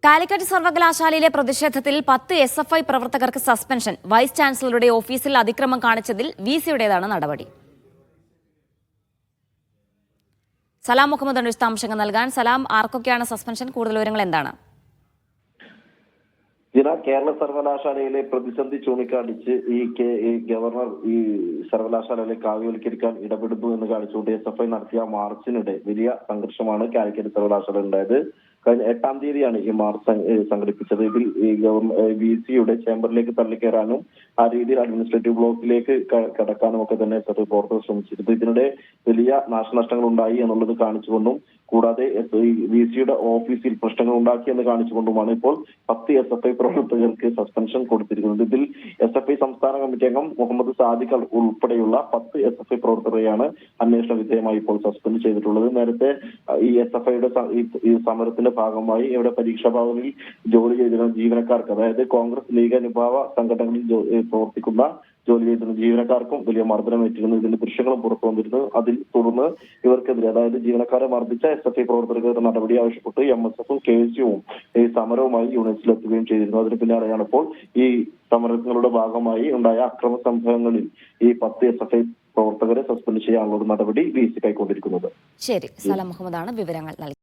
കാലിക്കറ്റ് സർവകലാശാലയിലെ പ്രതിഷേധത്തിൽ 10 SFI പ്രവർത്തകർക്ക് സസ്പെൻഷൻ. വൈസ് ചാൻസലറുടെ ഓഫീസിൽ അതിക്രമം കാണിച്ചതിൽ വിസിയുടേതാണ് നടപടി. സലാം മുഹമ്മദ് വിശദാംശങ്ങൾ നൽകാൻ. സലാം, ആർക്കൊക്കെയാണ് സസ്പെൻഷൻ? കൂടുതൽ വിവരങ്ങൾ എന്താണ്? കേരള സർവകലാശാലയിലെ പ്രതിസന്ധി ചൂണ്ടിക്കാണിച്ച് ഈ ഗവർണർ ഈ സർവകലാശാലയിലെ കാവ്യവൽക്കരിക്കാൻ ഇടപെടുന്നു എന്ന് കാണിച്ചുകൊണ്ട് SFI നടത്തിയ മാർച്ചിനിടെ വലിയ സംഘർഷമാണ് കാലിക്കറ്റ് സർവകലാശാല ഉണ്ടായത്. കഴിഞ്ഞ 8-ാം തീയതിയാണ് ഈ മാർച്ച് സംഘടിപ്പിച്ചത്. ഇതിൽ ഈ വിസിയുടെ ചേംബറിലേക്ക് തള്ളിക്കയറാനും ആ രീതിയിൽ അഡ്മിനിസ്ട്രേറ്റീവ് ബ്ലോക്കിലേക്ക് കടക്കാനും ഒക്കെ തന്നെ പ്രവർത്തകർ ശ്രമിച്ചിരുന്നു. ഇതിനിടെ വലിയ നാശനഷ്ടങ്ങൾ ഉണ്ടായി എന്നുള്ളത് കാണിച്ചുകൊണ്ടും കൂടാതെ വിസിയുടെ ഓഫീസിൽ പ്രശ്നങ്ങൾ ഉണ്ടാക്കി എന്ന് കാണിച്ചുകൊണ്ടുമാണ് ഇപ്പോൾ 10 SFI പ്രവർത്തകർക്ക് സസ്പെൻഷൻ കൊടുത്തിരിക്കുന്നത്. ഇതിൽ SFI സംസ്ഥാന കമ്മിറ്റി അംഗം മുഹമ്മദ് സാദിഖ് ഉൾപ്പെടെയുള്ള 10 SFI പ്രവർത്തകരെയാണ് അന്വേഷണ വിധേയമായി ഇപ്പോൾ സസ്പെൻഡ് ചെയ്തിട്ടുള്ളത്. നേരത്തെ ഈ SFIയുടെ ഈ സമരത്തിന്റെ ഭാഗമായി ഇവിടെ പരീക്ഷാ ഭവനിൽ ജോലി ചെയ്തിരുന്ന ജീവനക്കാർക്ക്, അതായത് കോൺഗ്രസ് ലീഗ് അനുഭാവ സംഘടനകളിൽ പ്രവർത്തിക്കുന്ന ജോലി ചെയ്തിരുന്ന ജീവനക്കാർക്കും വലിയ മർദ്ദനമേറ്റിരുന്നു. ഇതിന്റെ ദൃശ്യങ്ങളും പുറത്തു വന്നിരുന്നു. അതിൽ തുടർന്ന് ഇവർക്കെതിരെ, അതായത് ജീവനക്കാരെ മർദ്ദിച്ച SFI പ്രവർത്തകരുടെ നടപടി ആവശ്യപ്പെട്ട് MSFും KSUവും ഈ സമരവുമായി യൂണിവേഴ്സിറ്റിയിലെത്തുകയും ചെയ്തിരുന്നു. അതിന് പിന്നാലെയാണ് ഇപ്പോൾ ഈ സമരങ്ങളുടെ ഭാഗമായി ഉണ്ടായ അക്രമ സംഭവങ്ങളിൽ ഈ 10 SFI പ്രവർത്തകരെ സസ്പെൻഡ് ചെയ്യാനുള്ള നടപടി വിസി കൈക്കൊണ്ടിരിക്കുന്നത്. ശരി, സലാം മുഹമ്മദാണ് വിവരങ്ങൾ നൽകി.